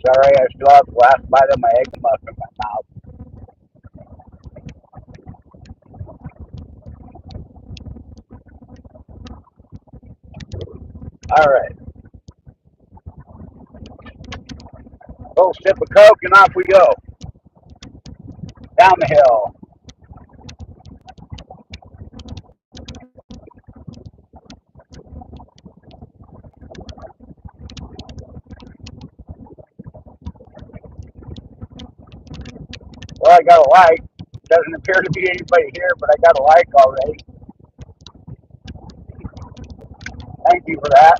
Sorry, I still have the last bite of my egg muff in my mouth. All right, little sip of Coke and off we go down the hill. Well, I got a like. Doesn't appear to be anybody here, but I got a like already. Thank you for that.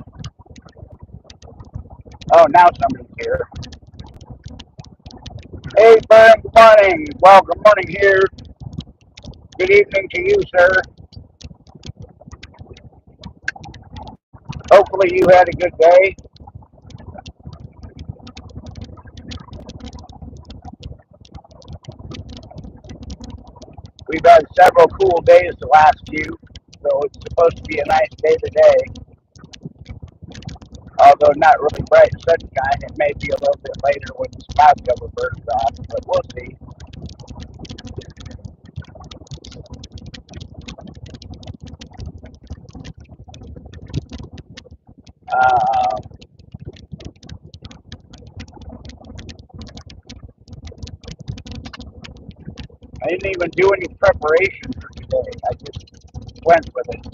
Oh, now somebody's here. Hey, Brian, good morning. Well, good morning here. Good evening to you, sir. Hopefully you had a good day. We've had several cool days the last few, so it's supposed to be a nice day today. Although not really bright sunshine, it may be a little bit later when the cloud cover burns off, but we'll see. Uh, I didn't even do any preparation for today. I just went with it.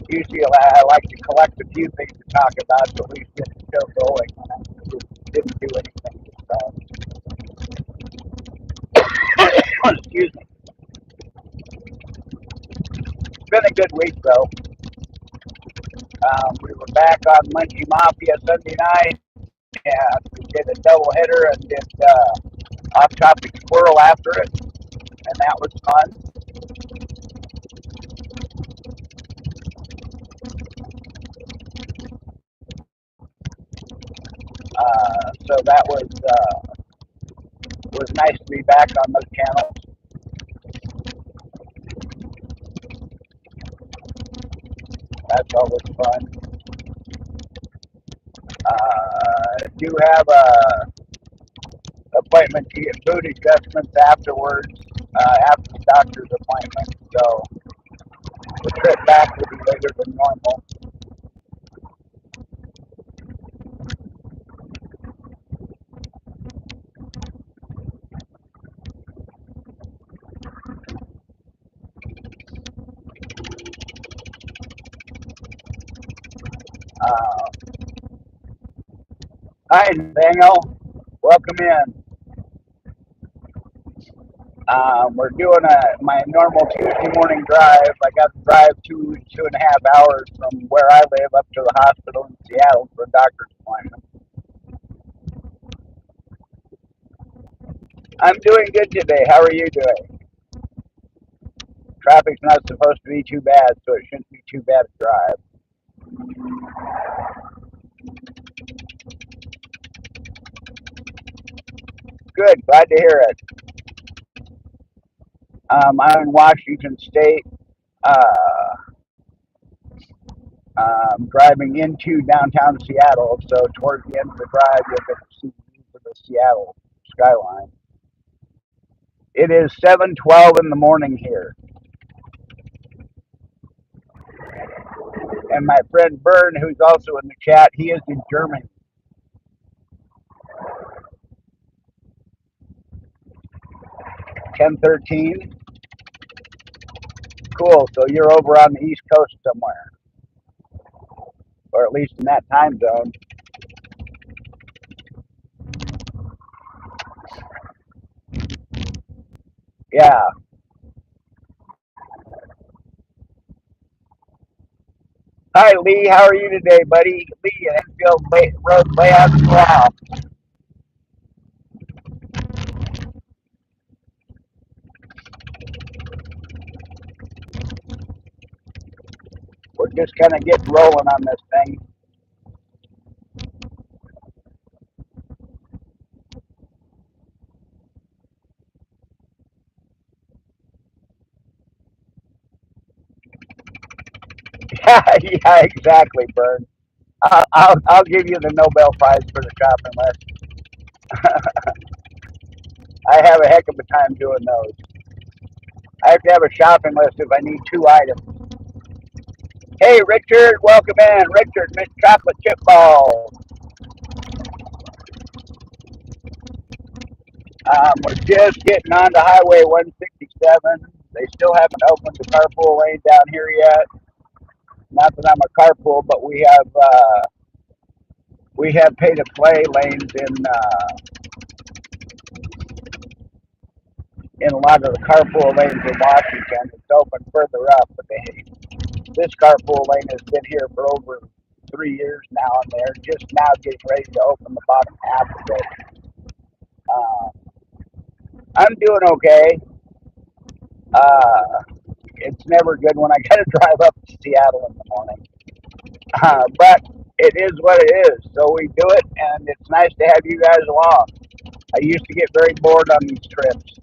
Usually I like to collect a few things to talk about so at least get the show going. And I just didn't do anything this time. Excuse me. It's been a good week though. We were back on Munchie Mafia Sunday night, and we did a double header and did Off Topic Squirrel after it, and that was fun. So that was nice to be back on those channels. That's always fun. Do have a appointment to get food adjustments afterwards, after the doctor's appointment. So the trip back will be later than normal. Uh, Hi, Daniel. Welcome in. We're doing my normal Tuesday morning drive. I got to drive 2.5 hours from where I live up to the hospital in Seattle for a doctor's appointment. I'm doing good today. How are you doing? Traffic's not supposed to be too bad, so it shouldn't be too bad a drive. Good. Glad to hear it. I'm in Washington State. Uh, Driving into downtown Seattle, so towards the end of the drive, you'll get to see the Seattle skyline. It is 7:12 in the morning here, and my friend Bern, who's also in the chat, he is in Germany. 10:13. Cool. So you're over on the East Coast somewhere, or at least in that time zone. Yeah. Hi, Lee. How are you today, buddy? Lee at Enfield Road Layout Law. We're just kind of getting rolling on this thing. Yeah, yeah, exactly, Bern. I'll give you the Nobel Prize for the shopping list. I have a heck of a time doing those. I have to have a shopping list if I need 2 items. Hey, Richard, welcome in. Richard, Miss Chocolate Chip Ball. We're just getting onto Highway 167. They still haven't opened the carpool lane down here yet. Not that I'm a carpool, but we have pay to play lanes in a lot of the carpool lanes in Washington. It's open further up, but this carpool lane has been here for over 3 years now, and they're just now getting ready to open the bottom half of it. Uh, I'm doing okay. Uh, it's never good when I got to drive up to Seattle in the morning, but it is what it is. So we do it, and it's nice to have you guys along. I used to get very bored on these trips.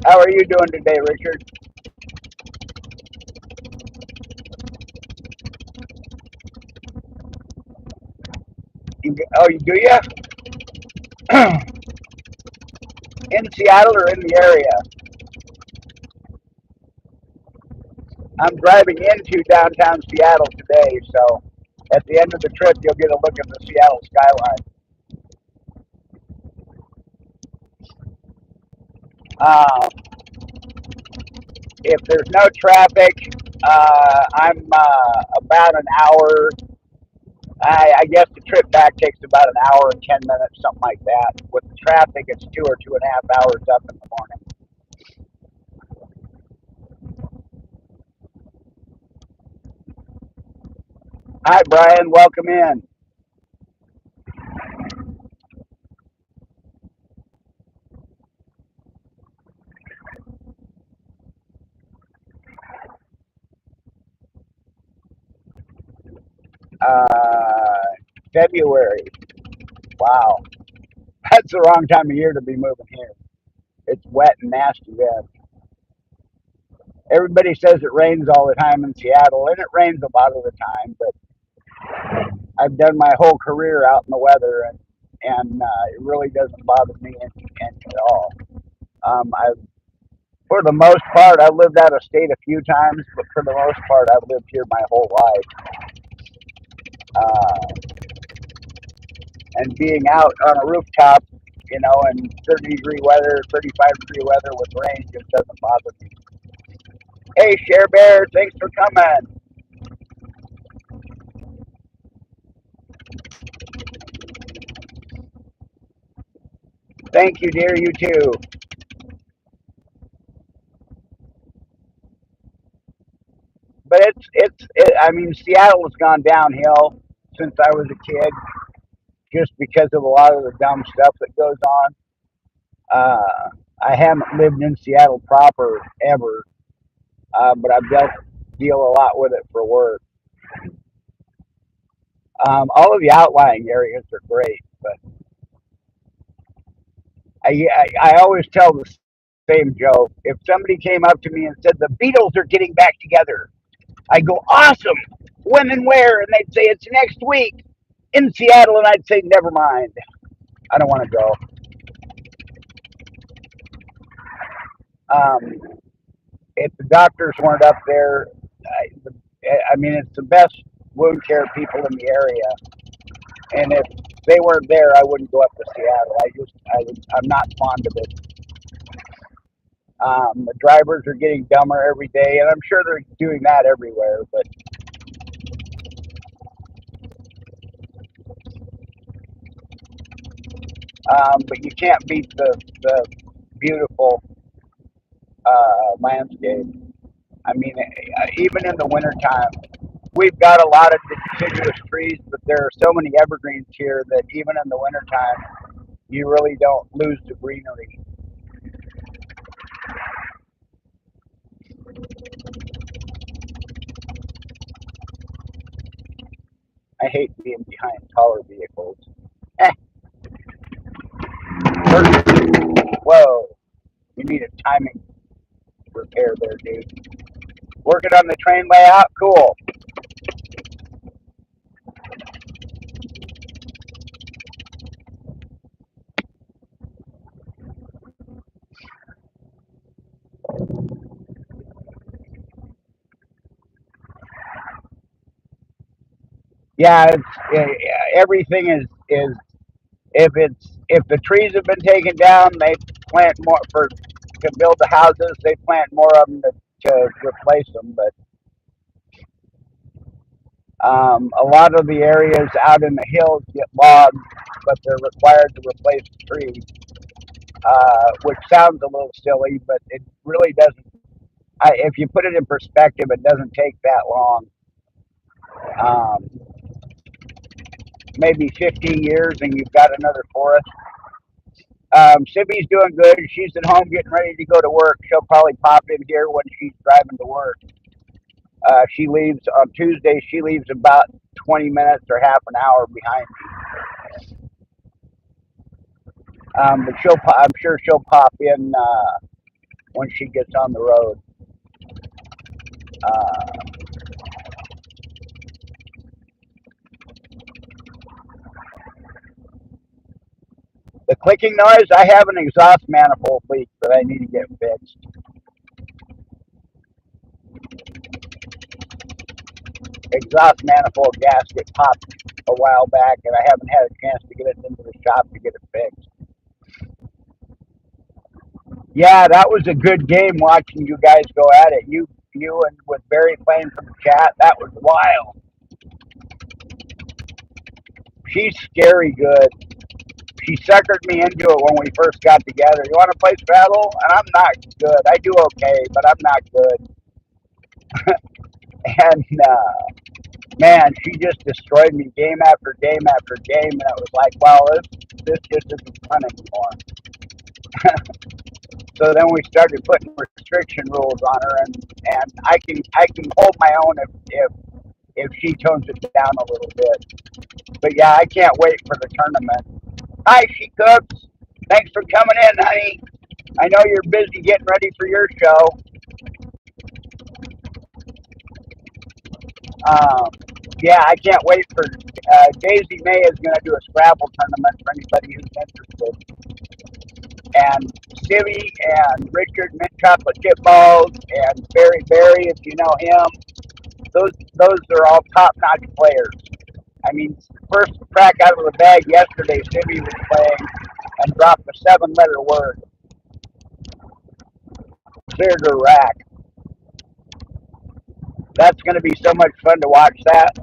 How are you doing today, Richard? You do you? In Seattle or in the area? I'm driving into downtown Seattle today, so at the end of the trip, you'll get a look at the Seattle skyline. If there's no traffic, I'm about an hour. I guess the trip back takes about an hour and 10 minutes, something like that. With the traffic, it's 2 or 2.5 hours up in the morning. Hi, Brian. Welcome in. Uh, February. Wow, that's the wrong time of year to be moving here. It's wet and nasty then. Everybody says it rains all the time in Seattle, and it rains a lot of the time. But I've done my whole career out in the weather, and it really doesn't bother me any at all. I, for the most part, I've lived out of state a few times, but for the most part, I've lived here my whole life. Uh, and being out on a rooftop, in 30-degree weather, 35-degree weather with rain just doesn't bother me. Hey, Share Bear, thanks for coming. Thank you, dear. You too. But I mean, Seattle has gone downhill since I was a kid, just because of a lot of the dumb stuff that goes on. I haven't lived in Seattle proper ever, but I've deal a lot with it for work. All of the outlying areas are great, but I always tell the same joke. If somebody came up to me and said the Beatles are getting back together, I go, awesome. When and where? And they'd say it's next week in Seattle, and I'd say never mind. I don't want to go. Um, if the doctors weren't up there, I mean, it's the best wound care people in the area, and if they weren't there, I wouldn't go up to Seattle. I'm not fond of it. The drivers are getting dumber every day, and I'm sure they're doing that everywhere. But you can't beat the beautiful landscape. I mean, even in the wintertime, we've got a lot of deciduous trees, but there are so many evergreens here that even in the wintertime, you really don't lose the greenery. I hate being behind taller vehicles. Eh, whoa, you need a timing repair there, dude. Working on the train layout. Cool. Yeah, everything is if the trees have been taken down, they plant more for to build the houses. They plant more of them to replace them. But a lot of the areas out in the hills get logged, but they're required to replace the trees, which sounds a little silly, but it really doesn't. If you put it in perspective, it doesn't take that long. Um, maybe 15 years, and you've got another forest. Sibby's doing good. She's at home getting ready to go to work. She'll probably pop in here when she's driving to work. She leaves on Tuesday. She leaves about 20 minutes or half an hour behind me. But I'm sure she'll pop in when she gets on the road. Uh, the clicking noise, I have an exhaust manifold leak that I need to get fixed. Exhaust manifold gasket popped a while back, and I haven't had a chance to get it into the shop to get it fixed. Yeah, that was a good game watching you guys go at it. You and with Barry playing from the chat, that was wild. She's scary good. She suckered me into it when we first got together. You want to play Straddle? And I'm not good. I do okay, but I'm not good. And man, she just destroyed me game after game after game, and it was like, well, this just isn't fun anymore. So then we started putting restriction rules on her, and I can hold my own if she tones it down a little bit. But yeah, I can't wait for the tournament. Hi, She Cooks. Thanks for coming in, honey. I know you're busy getting ready for your show. Um, yeah, I can't wait for Daisy May is going to do a Scrabble tournament for anybody who's interested. And Civvy and Richard Mint Chocolate Chip Balls and Barry, if you know him, those are all top notch players. I mean, first crack out of the bag yesterday, Civvy was playing and dropped a 7-letter word. Cleared her rack. That's going to be so much fun to watch that.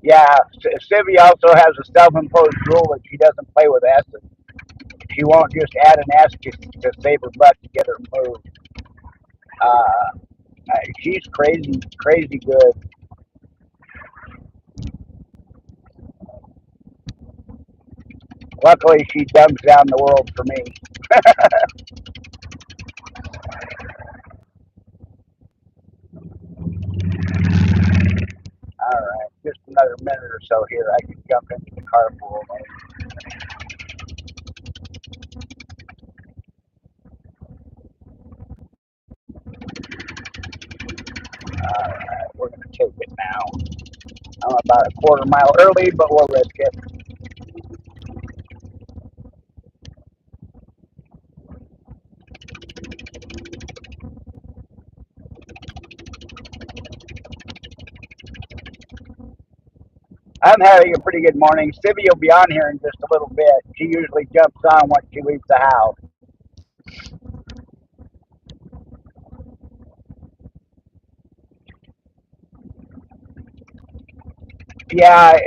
Yeah, Civvy also has a self-imposed rule that she doesn't play with S's. She won't just add an S to save her butt to get her moved. Uh, she's crazy, crazy good. Luckily, she dumbs down the world for me. All right, just another minute or so here. I can jump into the carpool lane. All right, we're going to take it now. I'm about a quarter mile early, but we'll risk it. I'm having a pretty good morning. Civvy will be on here in just a little bit. She usually jumps on once she leaves the house. Yeah,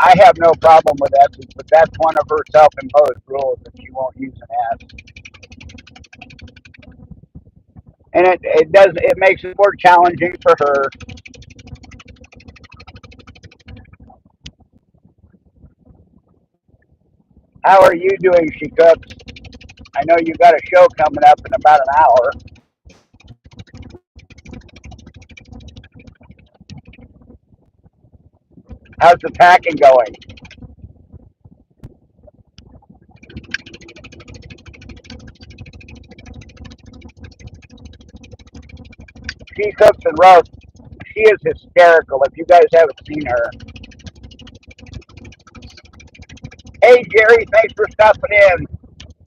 I have no problem with S's, but that's one of her self-imposed rules that she won't use an S. And it makes it more challenging for her. How are you doing, She Cooks? I know you got a show coming up in about an hour. How's the packing going? She cooks and roasts. She is hysterical. If you guys haven't seen her, hey Jerry, thanks for stopping in.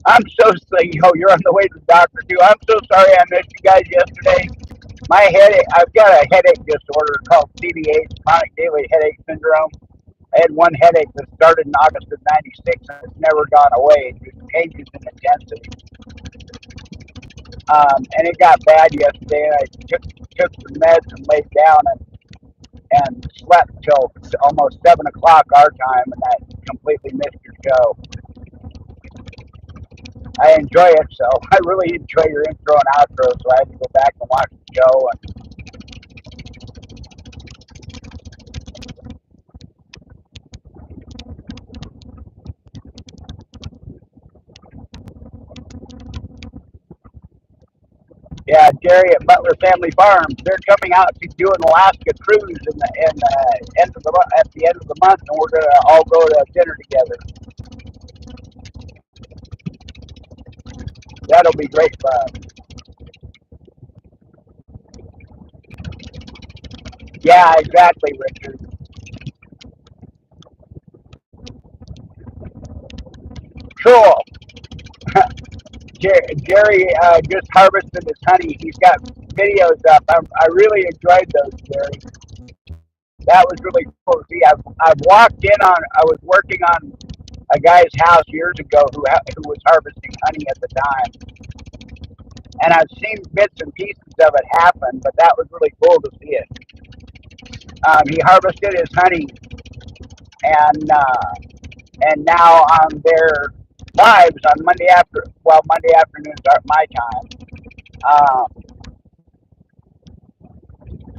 I'm so sorry. Yo, you're on the way to the doctor too. I'm so sorry I missed you guys yesterday. My headache. I've got a headache disorder called CDH, chronic daily headache syndrome. I had one headache that started in August of '96 and it's never gone away. It just changes in intensity. And it got bad yesterday, and I took some meds and laid down and slept till almost 7 o'clock our time, and I completely missed your show. I enjoy it, so I really enjoy your intro and outro. So I had to go back and watch the show. And yeah, Jerry at Butler Family Farms, they're coming out to do an Alaska cruise at the end of the month, and we're gonna all go to dinner together. That'll be great fun. Yeah, exactly, Richard. Cool. Jerry just harvested his honey. He's got videos up. I really enjoyed those, Jerry. That was really cool to see. I've walked in on. I was working on a guy's house years ago who was harvesting honey at the time, and I've seen bits and pieces of it happen. But that was really cool to see it. He harvested his honey, and now on their lives on Monday afternoons are my time. Uh,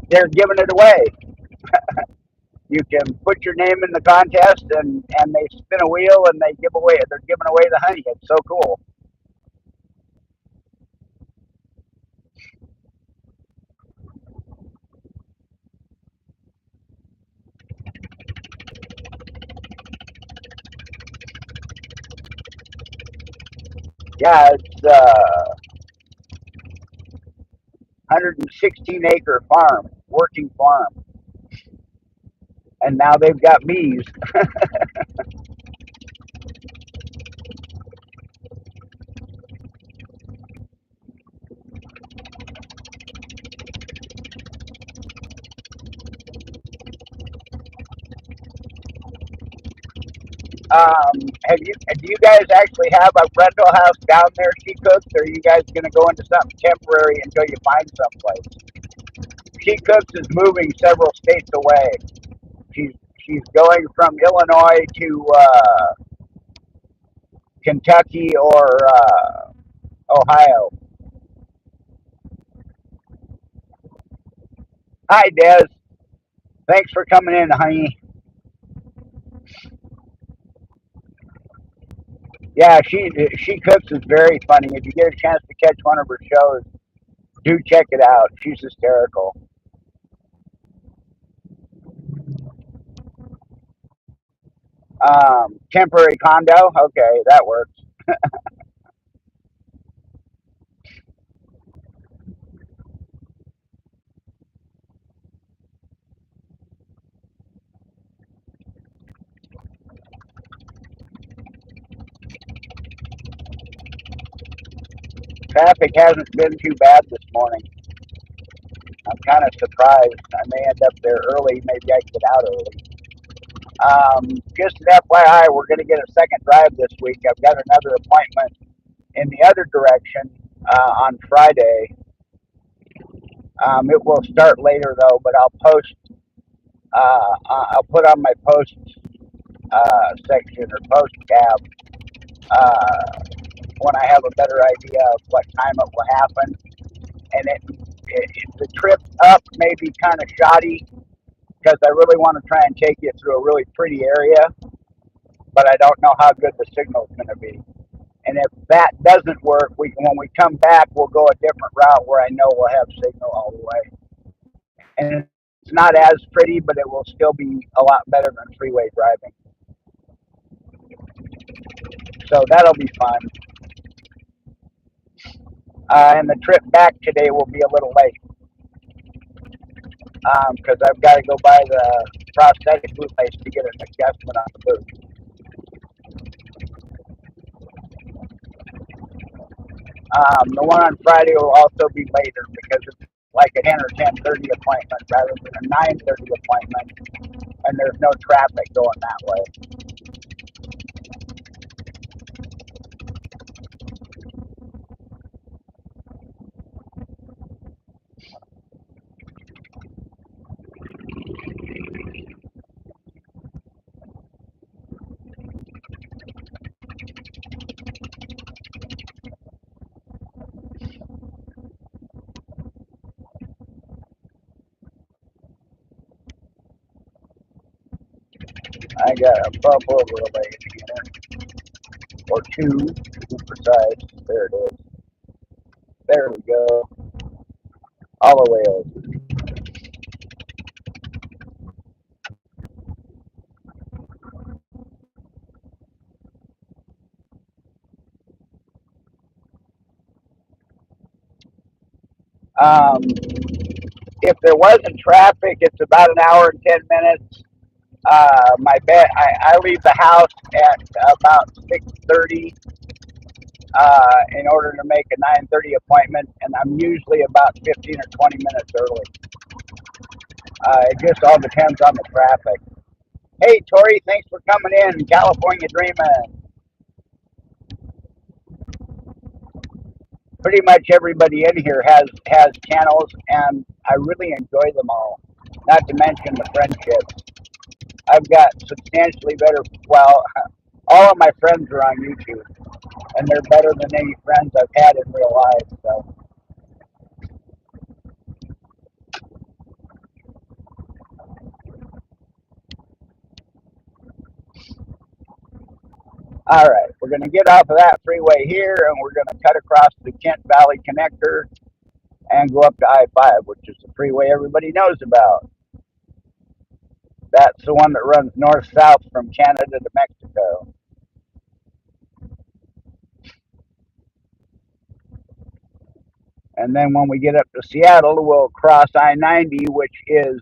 they're giving it away. You can put your name in the contest, and they spin a wheel and they give away. They're giving away the honey. It's so cool. Yeah, it's 116-acre farm, working farm, and now they've got bees. Do you guys actually have a rental house down there, She Cooks, or are you guys going to go into something temporary until you find someplace? She Cooks is moving several states away. She's going from Illinois to Kentucky or Ohio. Hi, Des. Thanks for coming in, honey. Yeah, she cooks is very funny. If you get a chance to catch one of her shows, do check it out. She's hysterical. Temporary condo. Okay, that works. Traffic hasn't been too bad this morning. I'm kind of surprised. I may end up there early. Maybe I can get out early. Just an FYI, we're going to get a second drive this week. I've got another appointment in the other direction on Friday. It will start later though, but I'll put on my post section or post tab when I have a better idea of what time it will happen. And the trip up may be kind of shoddy because I really want to try and take you through a really pretty area, but I don't know how good the signal is going to be. And if that doesn't work, when we come back, we'll go a different route where I know we'll have signal all the way. And it's not as pretty, but it will still be a lot better than freeway driving. So that'll be fun. And the trip back today will be a little late. because I've got to go by the prosthetic boot place to get an adjustment on the boot. The one on Friday will also be later because it's like a 10 or 10:30 appointment rather than a 9:30 appointment, and there's no traffic going that way. I got a bump over a lane here, or two, to be precise. There it is. There we go. All the way over. Um, if there wasn't traffic, it's about an hour and 10 minutes. I leave the house at about 6:30 in order to make a 9:30 appointment, and I'm usually about 15 or 20 minutes early. It just all depends on the traffic. Hey, Tori, thanks for coming in. California Dreamin'. Pretty much everybody in here has channels, and I really enjoy them all. Not to mention the friendships. I've got substantially better. Well, all of my friends are on YouTube, and they're better than any friends I've had in real life. So, all right, we're going to get off of that freeway here, and we're going to cut across the Kent Valley Connector and go up to I-5, which is the freeway everybody knows about. That's the one that runs north-south from Canada to Mexico. And then when we get up to Seattle, we'll cross I-90, which is,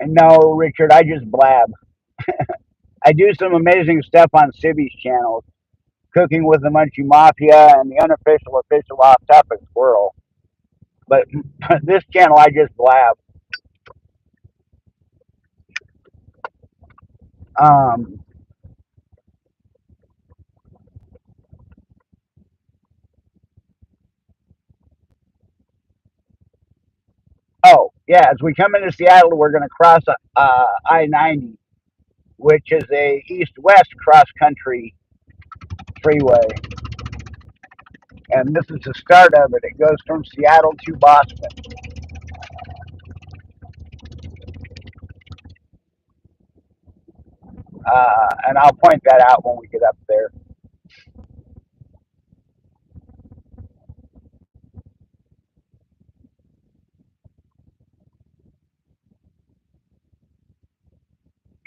no, Richard, I just blab. I do some amazing stuff on Sibby's channel, Cooking with the Munchie Mafia and the unofficial official off topic squirrel. But this channel, I just blab. Um, oh, yeah, as we come into Seattle, we're going to cross I-90, which is a east-west cross-country freeway. And this is the start of it. It goes from Seattle to Boston. And I'll point that out when we get up there.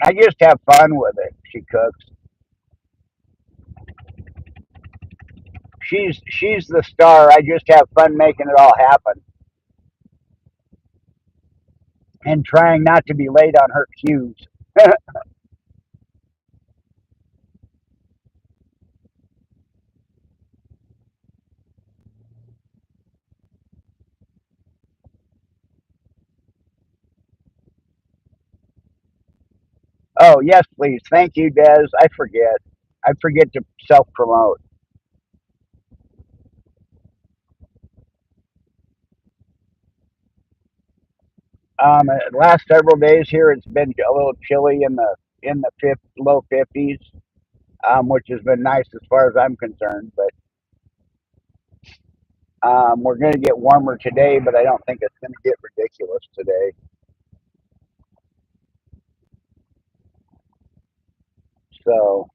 I just have fun with it. She cooks. She's the star. I just have fun making it all happen and trying not to be late on her cues. Oh yes, please. Thank you, Des. I forget. I forget to self promote. Last several days here, it's been a little chilly in the low 50s, which has been nice as far as I'm concerned. But we're going to get warmer today, but I don't think it's going to get ridiculous today. So,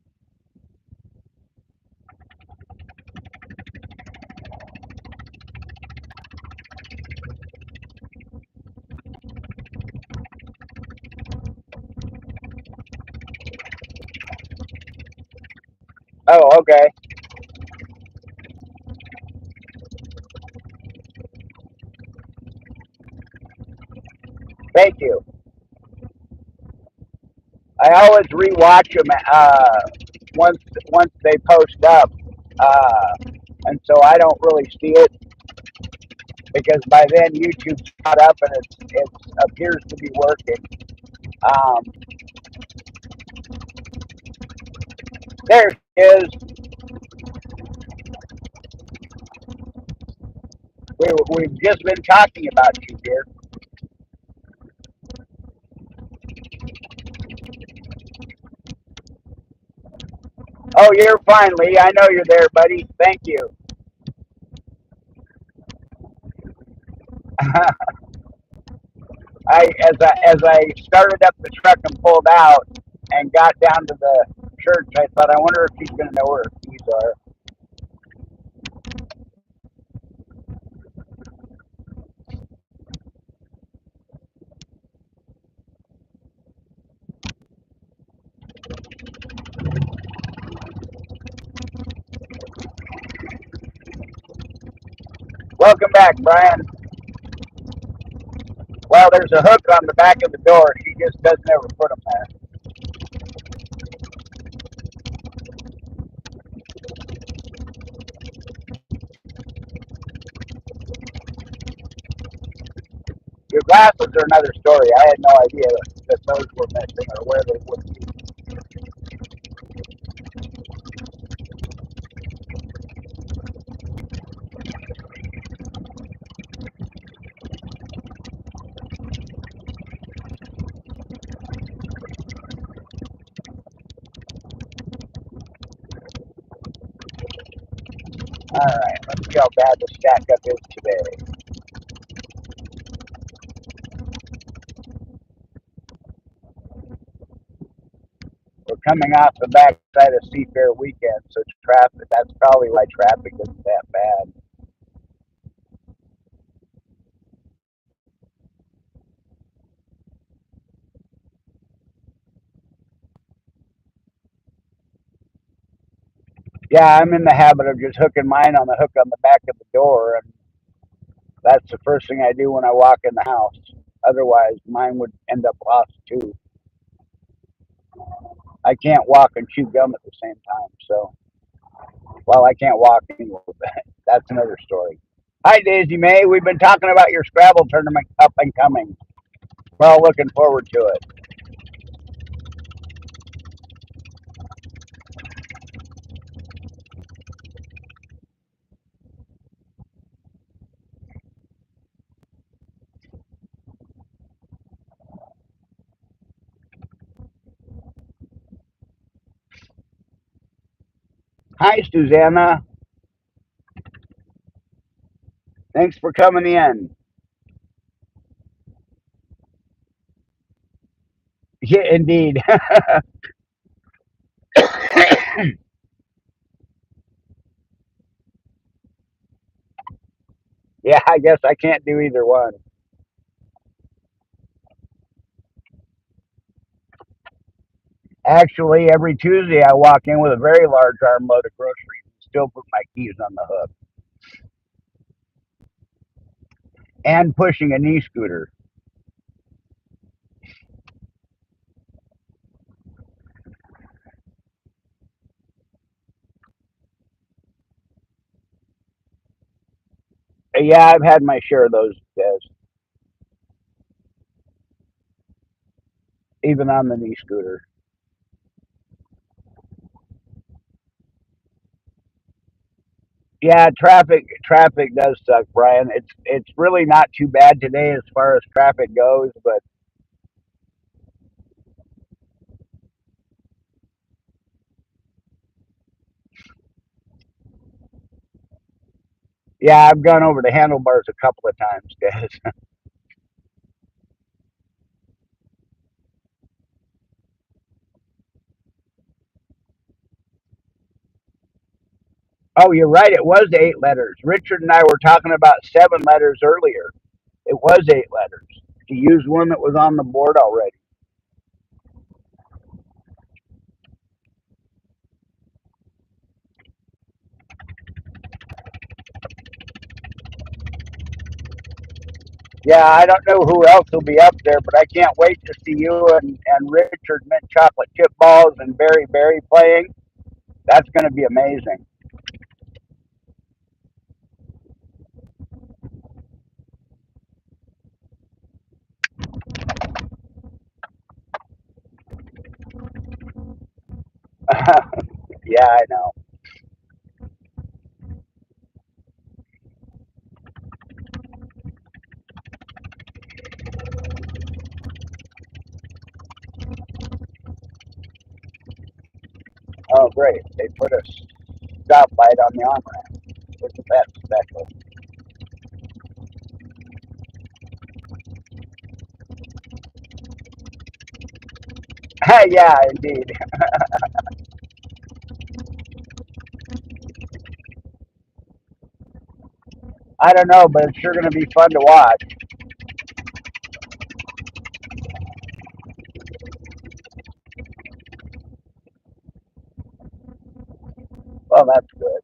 oh, okay. Thank you. I always rewatch them once once they post up, uh, and so I don't really see it because by then YouTube's caught up and it appears to be working. Um, there she is. We've just been talking about you, dear. Oh, you're fine, Lee. I know you're there, buddy. Thank you. As I started up the truck and pulled out and got down to the church, I thought, I wonder if he's going to know where her keys are. Welcome back, Brian. Well, there's a hook on the back of the door. She just doesn't ever put them there. Your glasses are another story. I had no idea that those were missing or where they would be. All right, let's see how bad the stack up is today. We're coming off the backside of Seafair weekend, so traffic. That's probably why traffic isn't that bad. Yeah, I'm in the habit of just hooking mine on the hook on the back of the door, and that's the first thing I do when I walk in the house. Otherwise, mine would end up lost too. I can't walk and chew gum at the same time, so well, I can't walk anyway, but that's another story. Hi, Daisy May. We've been talking about your Scrabble tournament up and coming. Well, looking forward to it. Hi, Susanna. Thanks for coming in. Yeah, indeed. Yeah, I guess I can't do either one. Actually, every Tuesday I walk in with a very large armload of groceries and still put my keys on the hook and pushing a knee scooter. Yeah, I've had my share of those days, even on the knee scooter. Yeah, traffic does suck, Brian. It's really not too bad today as far as traffic goes, but yeah, I've gone over the handlebars a couple of times, guys. Oh, you're right. It was 8 letters. Richard and I were talking about 7 letters earlier. It was 8 letters. He used one that was on the board already. Yeah, I don't know who else will be up there, but I can't wait to see you and Richard Mint Chocolate Chip Balls and Barry Berry playing. That's going to be amazing. Yeah, I know. Oh, great. They put a stoplight on the on ramp. Isn't that special? Yeah, indeed. I don't know, but it's sure going to be fun to watch. Well, that's good.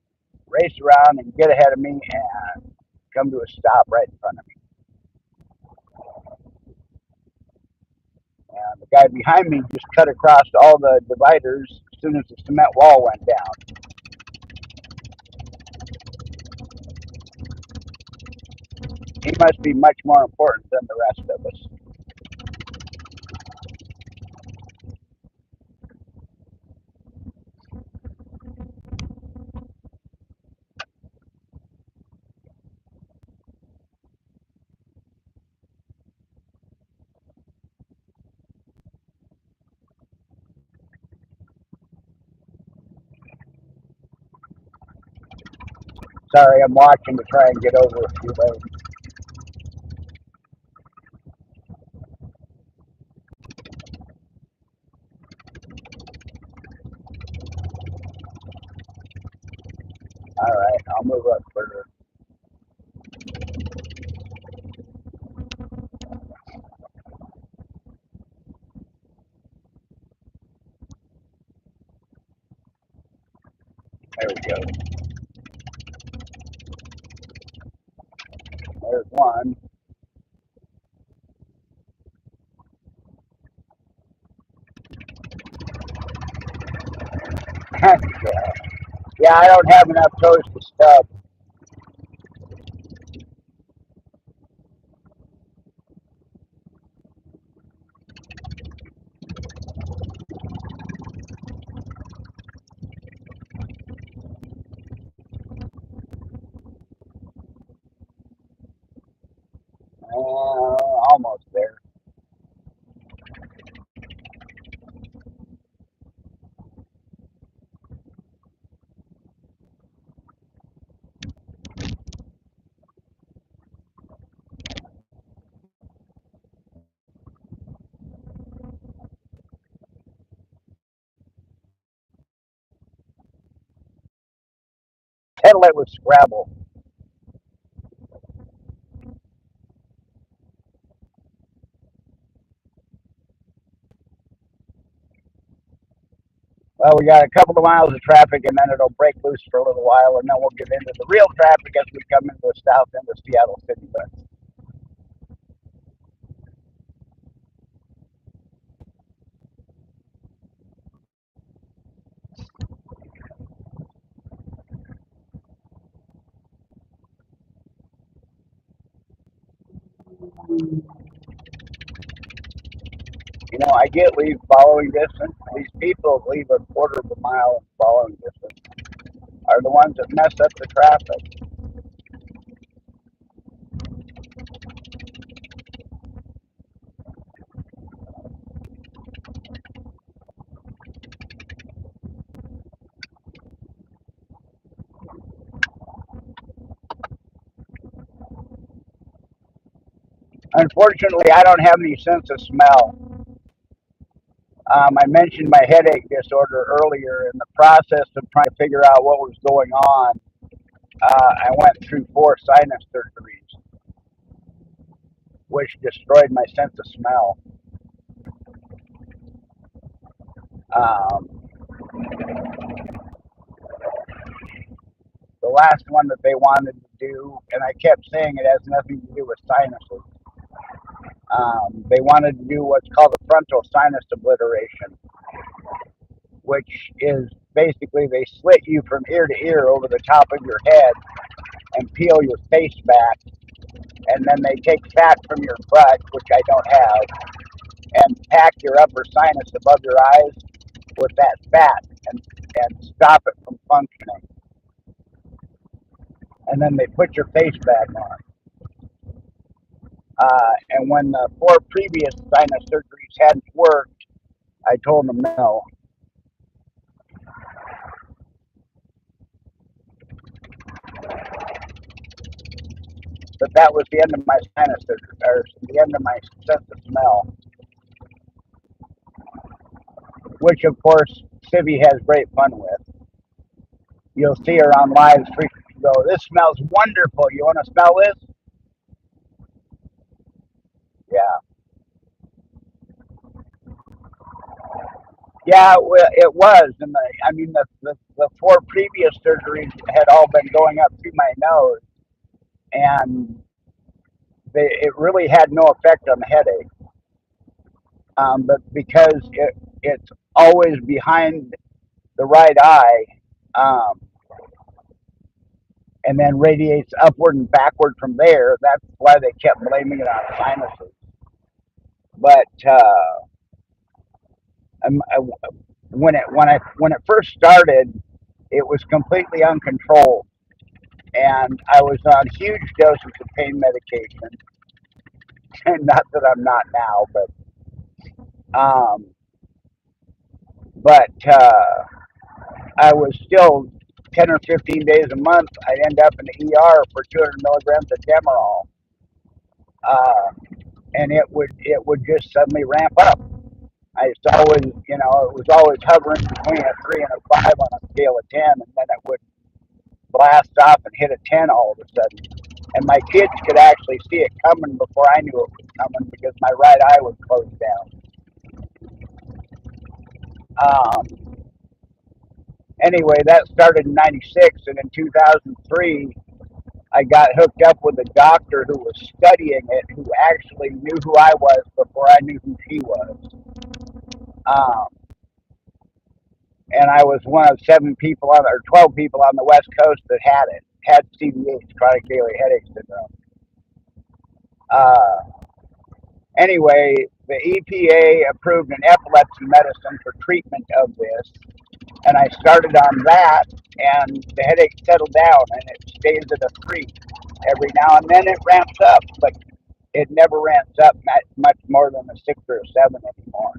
Race around and get ahead of me and come to a stop right in front of me. And the guy behind me just cut across all the dividers as soon as the cement wall went down. He must be much more important than the rest of us. Sorry, I'm watching to try and get over a few lanes. All right, I'll move up further. There we go. There's one. Yeah. Yeah, I don't have enough toes to stub. Almost there. Headlight was Scrabble. Well, we got a couple of miles of traffic, and then it'll break loose for a little while, and then we'll get into the real traffic as we come into the south end of Seattle city limits. You know, I get leave following distance. These people leave a quarter of a mile following distance are the ones that mess up the traffic. Unfortunately, I don't have any sense of smell. I mentioned my headache disorder earlier. In the process of trying to figure out what was going on, I went through 4 sinus surgeries, which destroyed my sense of smell. Um, the last one that they wanted to do, and I kept saying it has nothing to do with sinuses. They wanted to do what's called a frontal sinus obliteration, which is basically they slit you from ear to ear over the top of your head and peel your face back, and then they take fat from your butt, which I don't have, and pack your upper sinus above your eyes with that fat and stop it from functioning. And then they put your face back on. And when the four previous sinus surgeries hadn't worked, I told them no. But that was the end of my sinus surgery, or the end of my sense of smell, which of course Sibby has great fun with. You'll see her on live stream go, "This smells wonderful. You want to smell this?" Yeah, yeah, well, it was. And I mean, the four previous surgeries had all been going up through my nose, and it really had no effect on the headache. But because it's always behind the right eye, um, and then radiates upward and backward from there, that's why they kept blaming it on sinuses. But when it first started, it was completely uncontrolled, and I was on huge doses of pain medication. And not that I'm not now, um, but I was still 10 or 15 days a month. I'd end up in the ER for 200 milligrams of Demerol, uh, and it would just suddenly ramp up. I used to always, it was always hovering between a 3 and a 5 on a scale of 10, and then it would blast off and hit a 10 all of a sudden. And my kids could actually see it coming before I knew it was coming because my right eye was closed down. Um, anyway, that started in '96, and in 2003, I got hooked up with a doctor who was studying it, who actually knew who I was before I knew who she was. Um, and I was one of 12 people on the West Coast that had CDH, chronic daily headache syndrome. Uh, anyway, the EPA approved an epilepsy medicine for treatment of this, and I started on that, and the headache settled down, and it stays at a 3. Every now and then it ramps up, but it never ramps up much more than a 6 or a 7 anymore.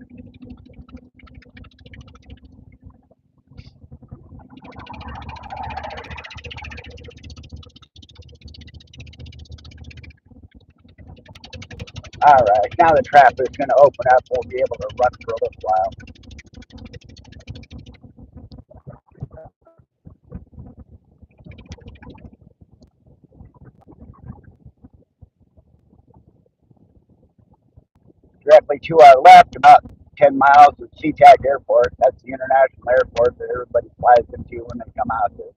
All right, now the trap is going to open up. We'll be able to run for a little while. Directly to our left, about 10 miles, is SeaTac Airport. That's the international airport that everybody flies into when they come out here.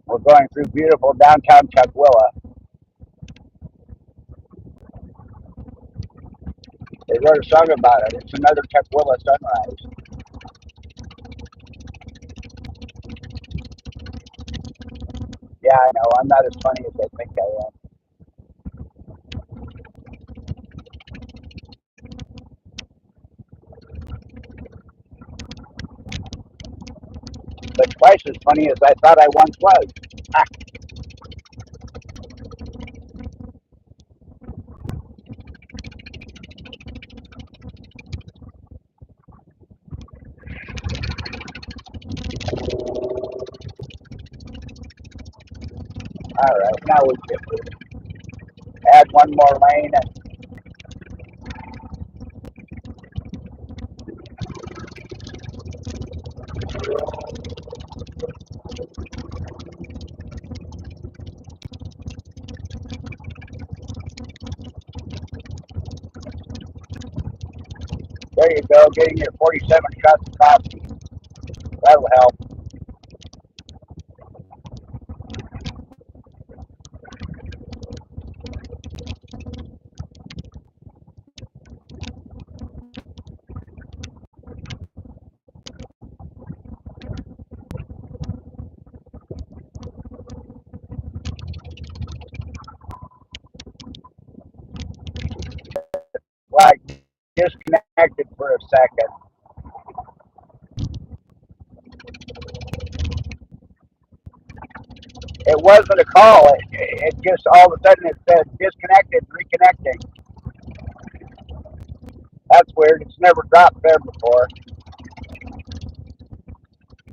We're going through beautiful downtown Tukwila. They wrote a song about it. It's another Tukwila sunrise. Yeah, I know. I'm not as funny as I think I am. But twice as funny as I thought I once was. Ah, all right, now we get moving. add one more lane. And there you go, getting your 47 shots of coffee. That'll help. Like, disconnected for a second. It wasn't a call. It just all of a sudden it said disconnected, reconnecting. That's weird. It's never dropped there before.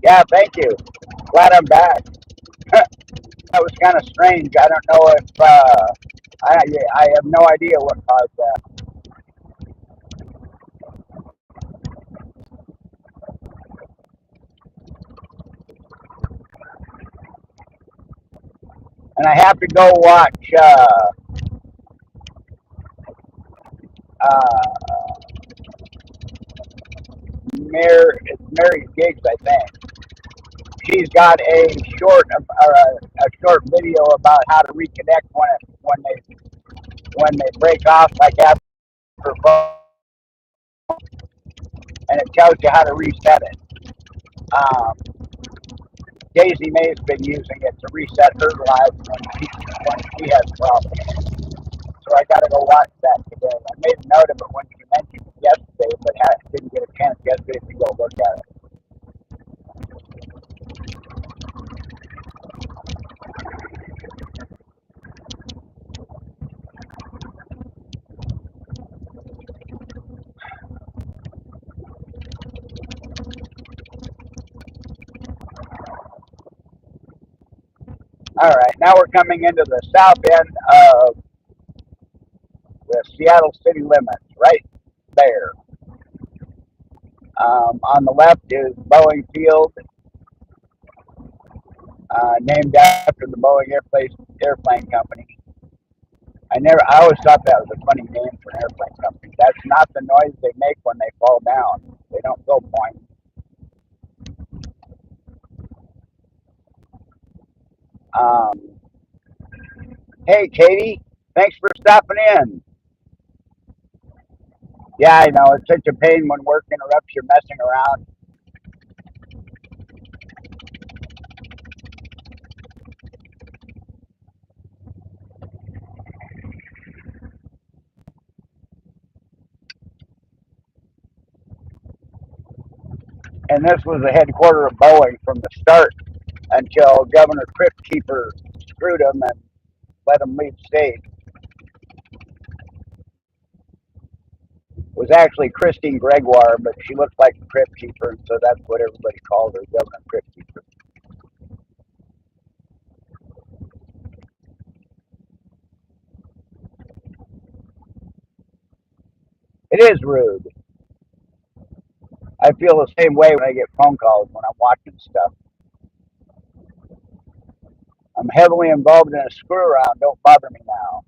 Yeah, thank you. Glad I'm back. That was kind of strange. I don't know if I have no idea what caused that. And I have to go watch uh, it's Mary Gigs, I think. She's got a short video about how to reconnect when they break off like after phone, and it tells you how to reset it. Um, Daisy May's been using it to reset her live when she has problems. So I got to go watch that today. I made a note of it when you mentioned it yesterday, but didn't get a chance yesterday to go look at it. All right, now we're coming into the south end of the Seattle city limits, right there. On the left is Boeing Field, named after the Boeing airplane company. I always thought that was a funny name for an airplane company. That's not the noise they make when they fall down. They don't go point. Um, hey, Katie, thanks for stopping in. Yeah, I know it's such a pain when work interrupts your messing around. And this was the headquarters of Boeing from the start until Governor Crypt Keeper screwed them and let them leave state. It was actually Christine Gregoire, but she looked like a Crypt Keeper, and so that's what everybody called her, Governor Crypt Keeper. It is rude. I feel the same way when I get phone calls when I'm watching stuff. I'm heavily involved in a screw around. Don't bother me now.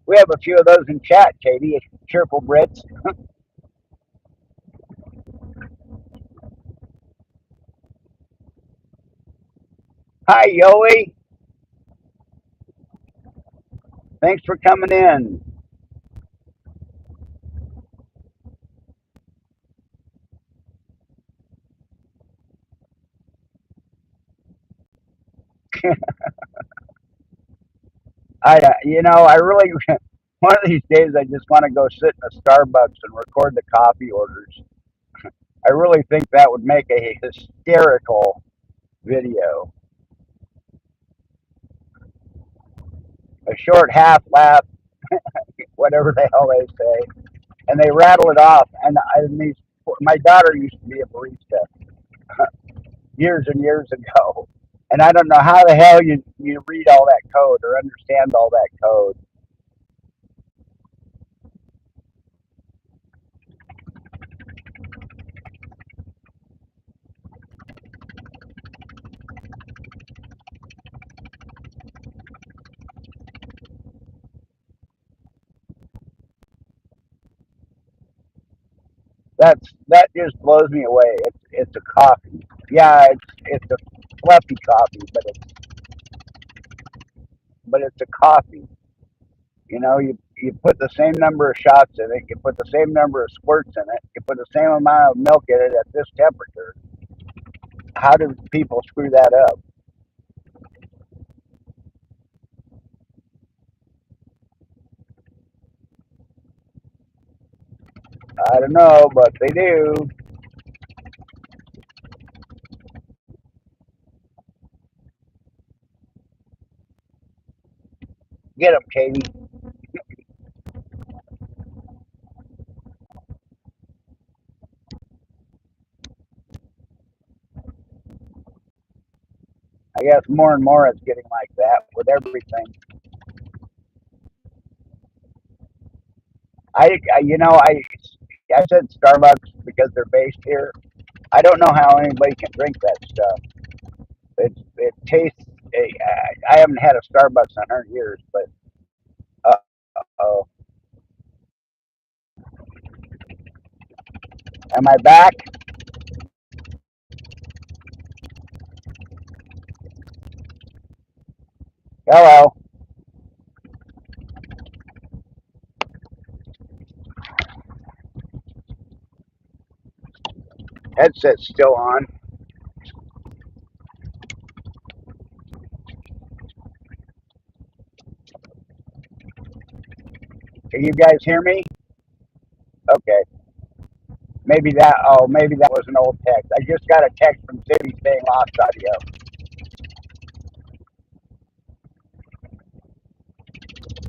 We have a few of those in chat, Katie. Cheerful Brits. Hi, Yoey. Thanks for coming in. I really, one of these days, I just want to go sit in a Starbucks and record the coffee orders. I really think that would make a hysterical video. A short half laugh, whatever the hell they say. and they rattle it off. And these, my daughter used to be a barista years and years ago, and I don't know how the hell you read all that code or understand all that code. That just blows me away. It's a coffee. Yeah, it's a fluffy coffee, but it's a coffee. You put the same number of shots in it. You put the same number of squirts in it. You put the same amount of milk in it at this temperature. How do people screw that up? I don't know, but they do. Get them, Katie. I guess more and more it's getting like that with everything. I said Starbucks because they're based here. I don't know how anybody can drink that stuff. It tastes. I haven't had a Starbucks in 100 years, but uh oh, am I back? Hello, headset's still on. Can you guys hear me? Okay, maybe that was an old text. I just got a text from City saying lost audio.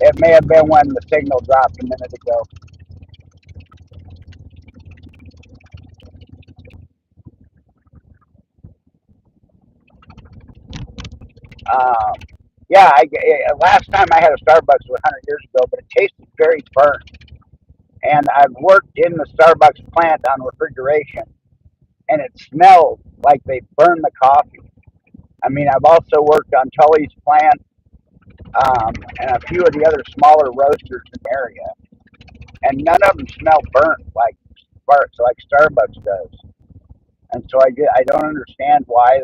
It may have been when the signal dropped a minute ago. Um, yeah, last time I had a Starbucks was 100 years ago, but it tasted very burnt. And I've worked in the Starbucks plant on refrigeration, and it smelled like they burned the coffee. I mean, I've also worked on Tully's plant and a few of the other smaller roasters in the area, and none of them smell burnt like Starbucks does. And so I don't understand why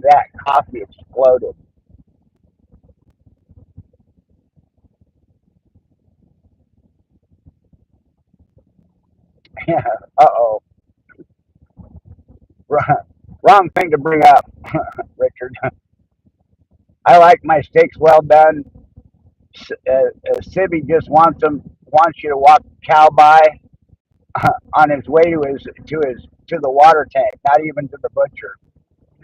that coffee exploded. Yeah. Uh-oh. Wrong thing to bring up, Richard. I like my steaks well done. Sibby just wants you to walk cow by on his way to the water tank, not even to the butcher.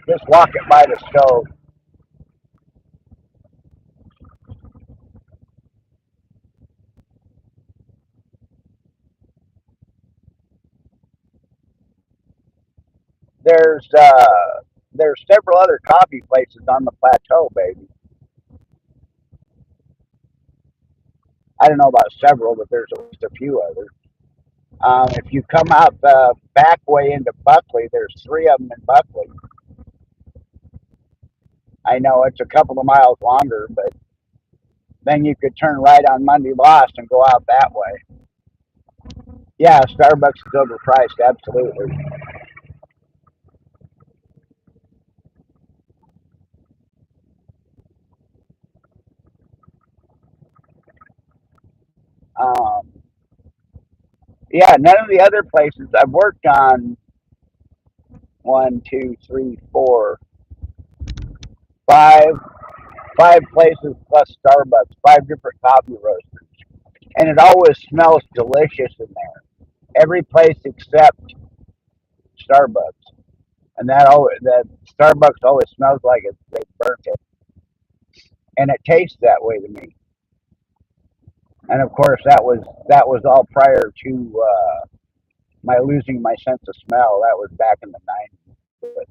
Just walk it by the stove. There's uh, there's several other coffee places on the plateau, baby. I don't know about several, but there's at least a few others. If you come out the back way into Buckley, there's three of them in Buckley. I know it's a couple of miles longer, but then you could turn right on Monday Lost and go out that way. Yeah, Starbucks is overpriced, absolutely. Um, yeah, none of the other places I've worked on, one, two, three, four, five, five places plus Starbucks, five different coffee roasters, and it always smells delicious in there. Every place except Starbucks, and that Starbucks always smells like they burnt it, and it tastes that way to me. And of course, that was all prior to my losing my sense of smell. That was back in the 90s. But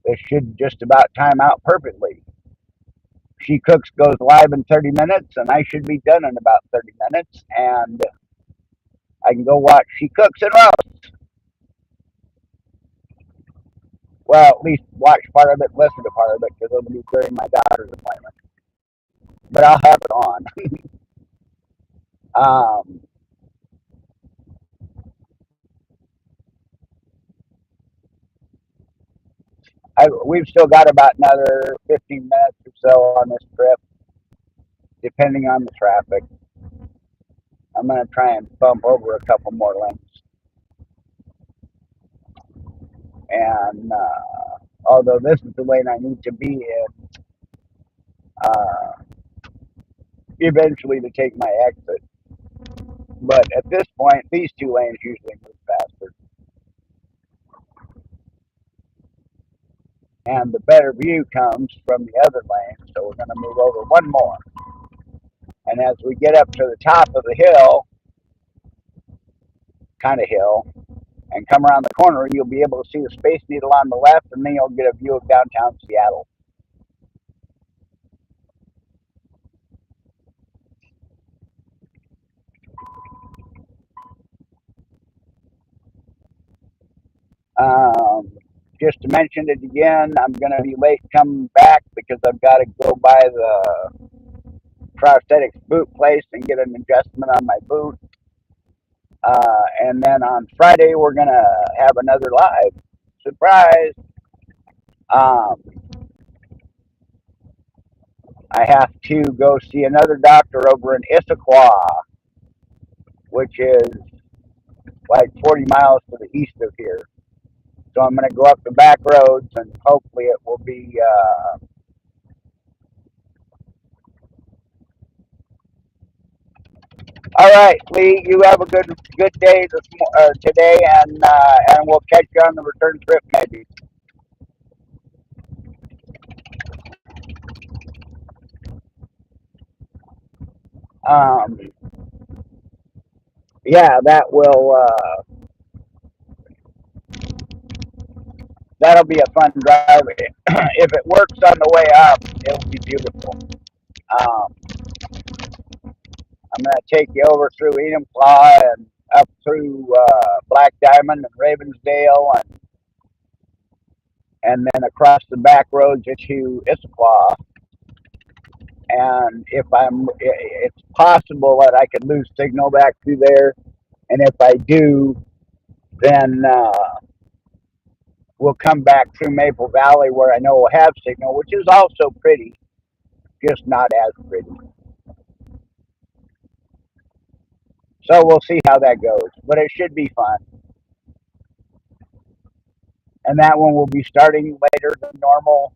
this should just about time out perfectly. She Cooks goes live in 30 minutes, and I should be done in about 30 minutes, and I can go watch She Cooks and Roast. Well, at least watch part of it, listen to part of it, because it'll be during my daughter's appointment. But I'll have it on. Um, we've still got about another 15 minutes or so on this trip, depending on the traffic. I'm going to try and bump over a couple more lanes. And although this is the lane I need to be in, uh, eventually to take my exit. But at this point, these two lanes usually move faster. And the better view comes from the other lane, so we're going to move over one more. And as we get up to the top of the hill, kind of hill, and come around the corner, you'll be able to see the Space Needle on the left, and then you'll get a view of downtown Seattle. Um, just to mention it again, I'm going to be late coming back because I've got to go by the prosthetics boot place and get an adjustment on my boot. And then on Friday, we're going to have another live surprise. Um, I have to go see another doctor over in Issaquah, which is like 40 miles to the east of here. So I'm going to go up the back roads, and hopefully it will be. All right, Lee. You have a good day today, and we'll catch you on the return trip maybe. Um, yeah, that'll be a fun drive. If it works on the way up, it'll be beautiful. Um, I'm gonna take you over through Enumclaw and up through Black Diamond and Ravensdale, and then across the back roads into Issaquah. And it's possible that I could lose signal back through there. And if I do, then we'll come back through Maple Valley where I know we'll have signal, which is also pretty, just not as pretty. So we'll see how that goes, but it should be fun. And that one will be starting later than normal.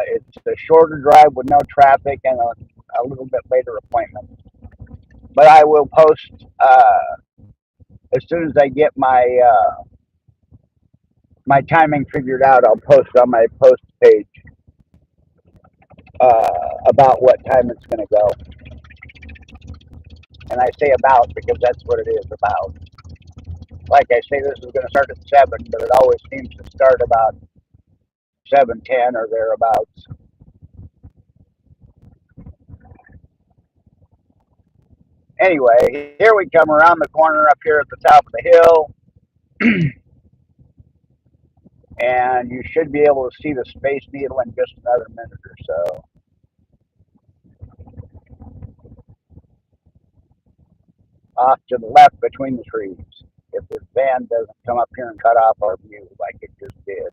It's a shorter drive with no traffic and a little bit later appointment. But I will post as soon as I get my timing figured out. I'll post on my post page about what time it's going to go. And I say about because that's what it is about. Like I say, this is going to start at 7, but it always seems to start about 7:10 or thereabouts. Anyway, here we come around the corner up here at the top of the hill, and you should be able to see the Space Needle in just another minute or so. Off to the left between the trees. If this van doesn't come up here and cut off our view like it just did.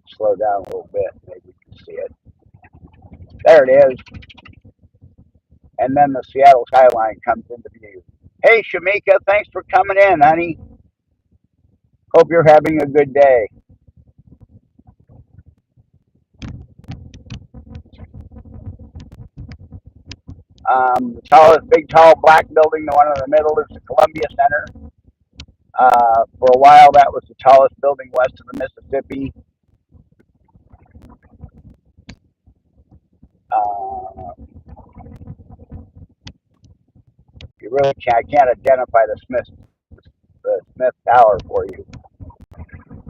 Slow down a little bit, maybe you can see it. There it is. And then the Seattle skyline comes into view. Hey, Shamika, thanks for coming in, honey. Hope you're having a good day. The tallest, big, tall black building, the one in the middle, is the Columbia Center. For a while, that was the tallest building west of the Mississippi. Uh, you really can't, I can't identify the Smith Tower for you.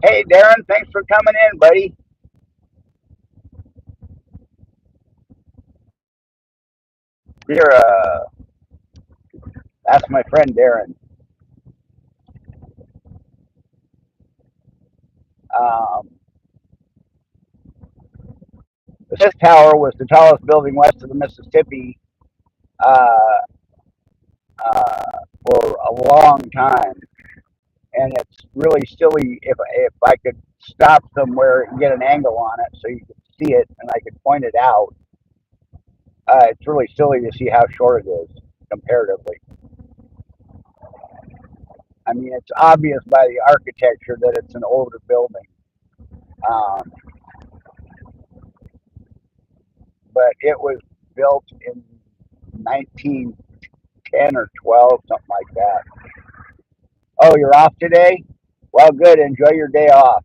Hey, Darren, thanks for coming in, buddy. You're that's my friend Darren. Um, the Smith Tower was the tallest building west of the Mississippi uh, for a long time, and it's really silly if I could stop somewhere and get an angle on it so you could see it and I could point it out. It's really silly to see how short it is comparatively. I mean, it's obvious by the architecture that it's an older building, um, but it was built in 1910 or 12, something like that. Oh, you're off today? Well, good. Enjoy your day off.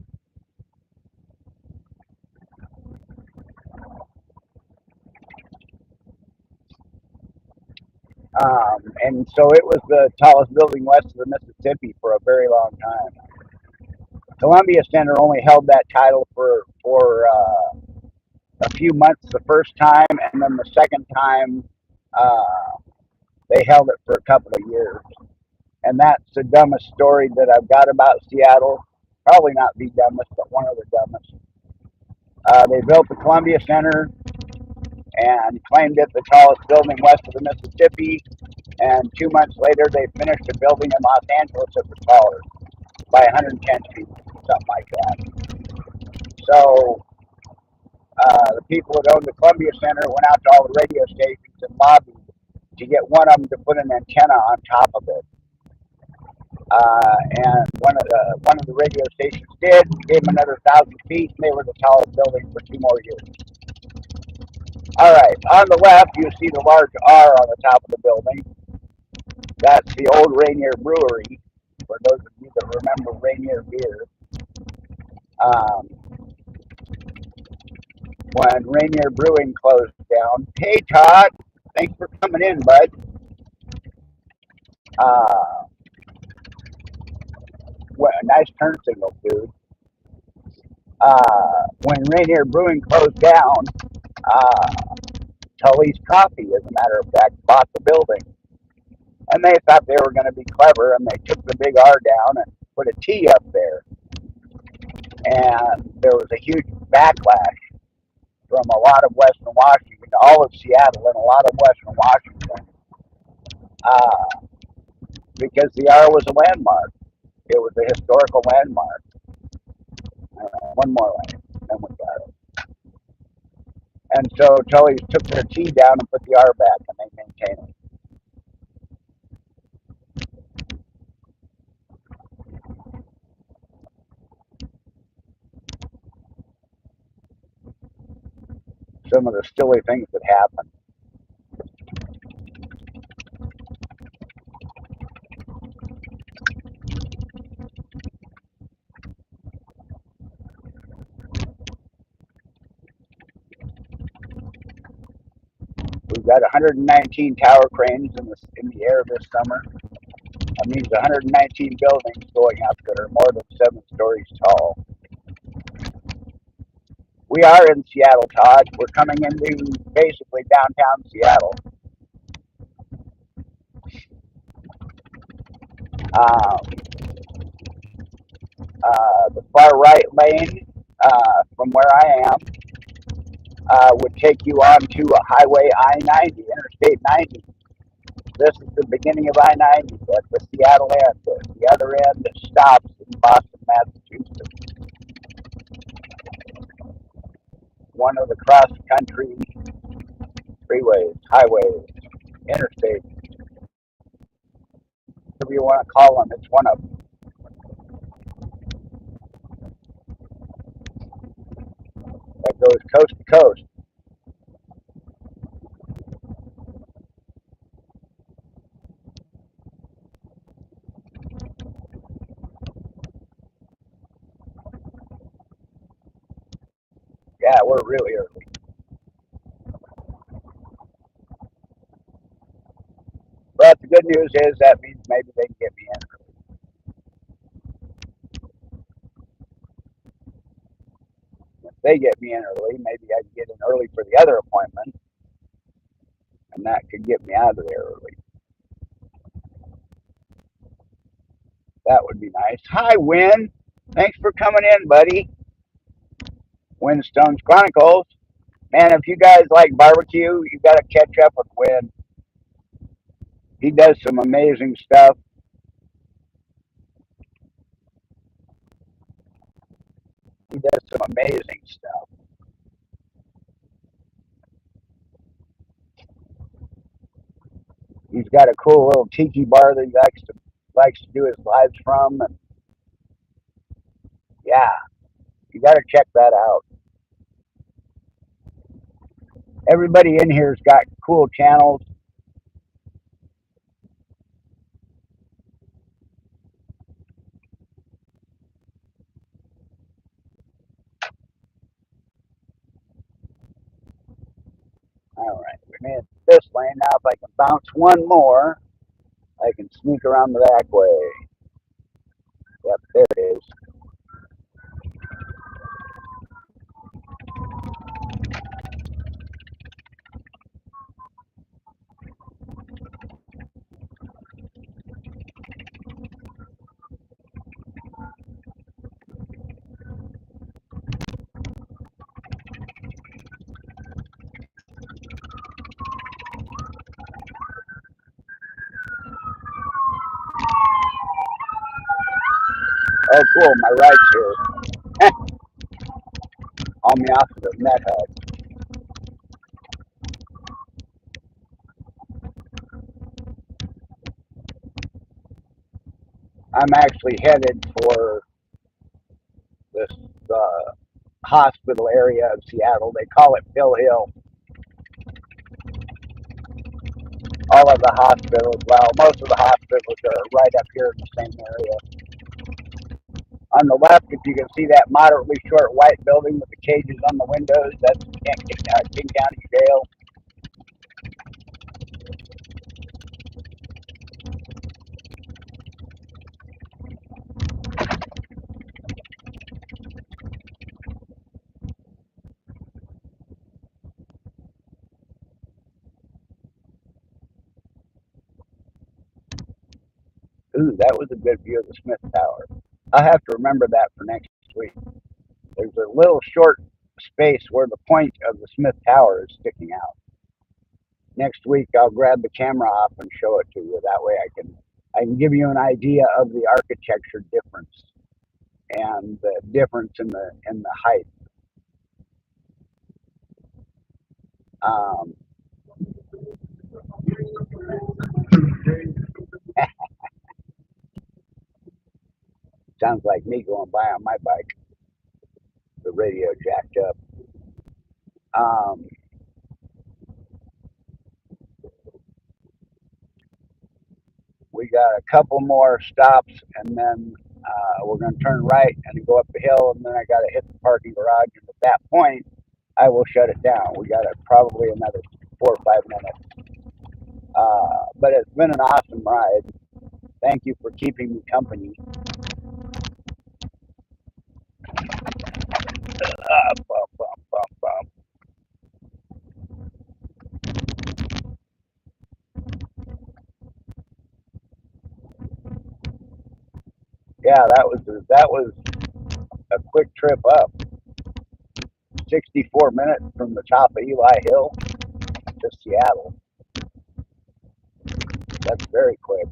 And so it was the tallest building west of the Mississippi for a very long time. Columbia Center only held that title for a few months the first time, and then the second time uh, they held it for a couple of years. And that's the dumbest story that I've got about Seattle. Probably not the dumbest, but one of the dumbest. They built the Columbia Center and claimed it the tallest building west of the Mississippi. And 2 months later, they finished a building in Los Angeles that was taller by 110 feet, something like that. So the people that owned the Columbia Center went out to all the radio stations and lobbied to get one of them to put an antenna on top of it. And one of the radio stations did, gave them another 1,000 feet, and they were the tallest building for 2 more years. All right, on the left you see the large R on the top of the building. That's the old Rainier Brewery. For those of you that remember Rainier beer, um, when Rainier Brewing closed down. Hey Todd, thanks for coming in, bud. Uh, what a nice turn signal, dude. When Rainier Brewing closed down, uh, Tully's Coffee, as a matter of fact, bought the building. And they thought they were going to be clever, and they took the big R down and put a T up there. And there was a huge backlash from a lot of Western Washington, all of Seattle, and a lot of Western Washington, uh, because the R was a landmark. It was a historical landmark. One more line, then we got it. And so Tully's took their T down and put the R back, and they maintain it. Some of the silly things that happen. We've got 119 tower cranes in the air this summer. That means 119 buildings going up that are more than 7 stories tall. We are in Seattle, Todd. We're coming into basically downtown Seattle. Uh, the far right lane from where I am would take you onto a highway I-90, Interstate 90. This is the beginning of I-90 at the Seattle end. The other end stops in Boston, Massachusetts. One of the cross-country freeways, highways, interstates, whatever you want to call them. It's one of them. That goes coast to coast. Yeah, we're really early. news is that means maybe they can get me in. If they get me in early, maybe I can get in early for the other appointment, and that could get me out of there early. That would be nice. Hi, Win. Thanks for coming in, buddy. Winstones Chronicles. Man, if you guys like barbecue, you got to catch up with Win. He does some amazing stuff. He does some amazing stuff. He's got a cool little tiki bar that he likes to do his lives from, and yeah, you got to check that out. Everybody in here's got cool channels. All right, we're in this lane now. If I can bounce one more, I can sneak around the back way. Yep, there it is. Oh, cool, my ride's here. On me off of the Met Hut. I'm actually headed for this hospital area of Seattle. They call it Pill Hill. All of the hospitals, well, most of the hospitals are right up here in the same area. On the left, if you can see that moderately short white building with the cages on the windows, that's King County Jail. Ooh, that was a good view of the Smith Tower. I'll have to remember that for next week. There's a little short space where the point of the Smith Tower is sticking out. Next week, I'll grab the camera off and show it to you. That way, I can give you an idea of the architecture difference and the difference in the height. Um, sounds like me going by on my bike. The radio jacked up. Um, we got a couple more stops, and then we're going to turn right and go up the hill, and then I got to hit the parking garage. And at that point, I will shut it down. We got probably another 4 or 5 minutes. But it's been an awesome ride. Thank you for keeping me company. Bum, bum, bum, bum. Yeah, that was a quick trip up. 64 minutes from the top of Eli Hill to Seattle. That's very quick.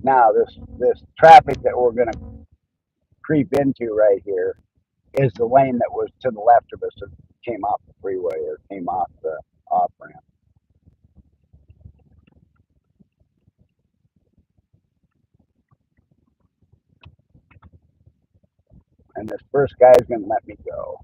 Now this traffic that we're going to creep into right here is the lane that was to the left of us that came off the freeway or came off the off ramp. And this first guy is going to let me go.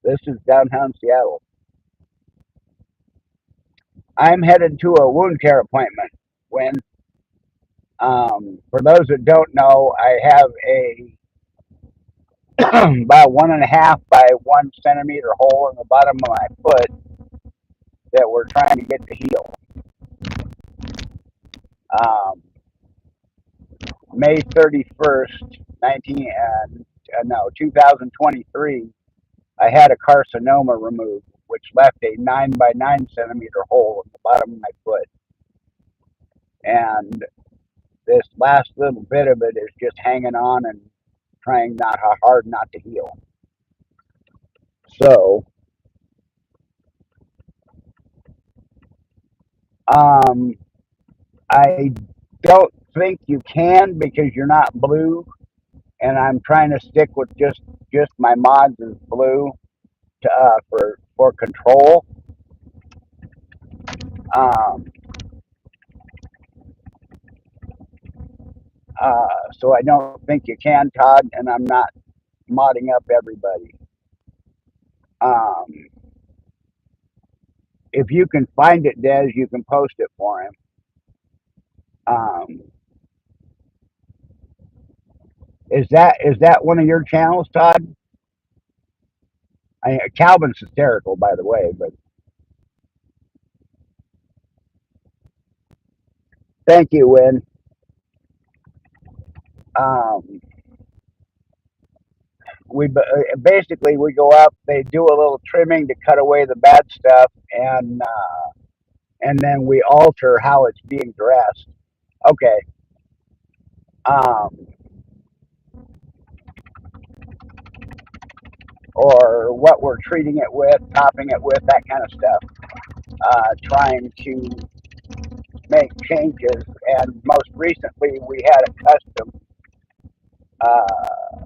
This is downtown Seattle. I'm headed to a wound care appointment. When, for those that don't know, I have a about 1.5 by 1 centimeter hole in the bottom of my foot that we're trying to get to heal. Um, May 31st, 2023, I had a carcinoma removed, which left a 9 by 9 centimeter hole in the bottom of my foot. And this last little bit of it is just hanging on and trying not hard not to heal. So, um, I don't think you can because you're not blue, and I'm trying to stick with just my mods as blue to, for control. Um, so I don't think you can, Todd, and I'm not modding up everybody. Um, if you can find it, Des, you can post it for him. Um, is that one of your channels, Todd? Calvin's hysterical, by the way, but thank you, Win. Um, we basically we go up. They do a little trimming to cut away the bad stuff, and then we alter how it's being dressed. Okay. Um, or what we're treating it with, topping it with, that kind of stuff. Trying to make changes, and most recently we had a custom uh,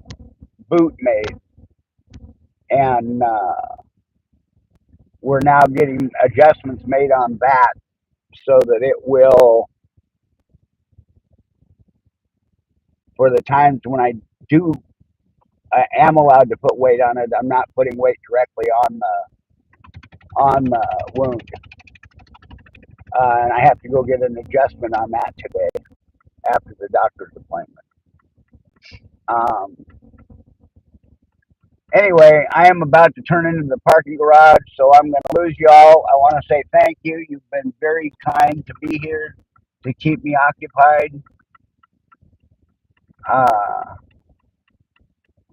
boot made, and we're now getting adjustments made on that so that it will, for the times when I do am allowed to put weight on it, I'm not putting weight directly on the wound. And I have to go get an adjustment on that today after the doctor's appointment. Um, anyway, I am about to turn into the parking garage, so I'm going to lose y'all. I want to say thank you. You've been very kind to be here to keep me occupied. Uh,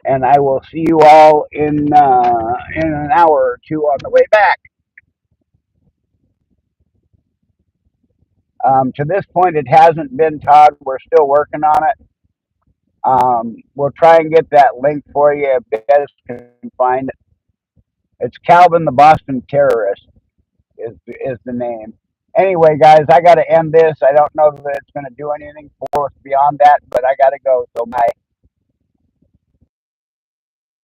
and I will see you all in an hour or two on the way back. To this point, it hasn't been, Todd. We're still working on it. We'll try and get that link for you if Des can find it. It's Calvin the Boston Terrorist is the name. Anyway, guys, I got to end this. I don't know that it's going to do anything for us beyond that, but I got to go. So bye.